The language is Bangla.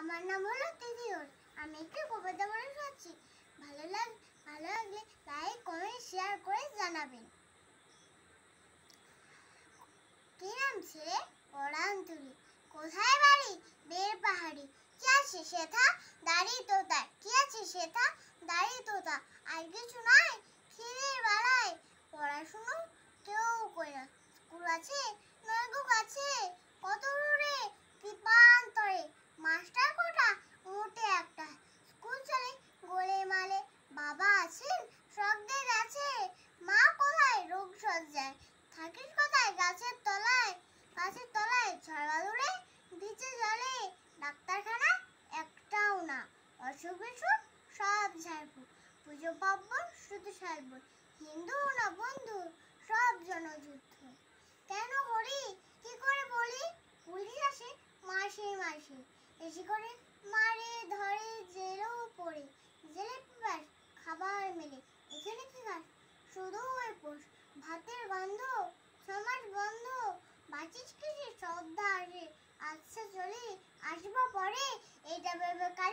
আমার নাম হলো তিথির। আমি একটি কবিতা বলে শোনাচ্ছি। ভালো লাগলে লাইক কমেন্ট শেয়ার করে জানাবেন। কি নাম ছেলে? পরাণ তুলি। কোথায় বাড়ি? বের পাহাড়ি। কি আছে সেথা? দাড়ি তোতা। কি আছে সেথা? দাড়ি তোতা। আর কিছু নাই খিদের বেলায়। পড়াশুনো কেউ করে না। স্কুল আছে নয় গো কাছে, কত দূরে কৃপান্তরে। মাস্টার কোটা মোটে একটা। স্কুল চলে গোলে মালে। বাবা আছেন শখদের আছে। মা কোথায় রোগ সজ্জায়। থাকিস কোথায় গাছের তলায়। গাছের তলায় ঝড় বাদুড়ে ভিজে জলে। ডাক্তারখানা একটাও না। অসুখ বিসুখ সব ঝাড়ফুঁক। পুজো পার্বণ শুধু সারবো। হিন্দু না বন্ধু সব জনযুদ্ধ। কেন হরি কি করে বলি? পুলিশ আসে মাসে মাসে। এসে করে মারে ধরে জেলেও পড়ে। জেলে পিপাস খাবার মেলে। এখানে কি খাস? শুধু ওই পোষ। ভাতের গন্ধ সমাজ বন্ধ। বাঁচিস কিসে শ্রদ্ধা আসে। আচ্ছা চলি আসবো পরে। এটা ভেবে কাল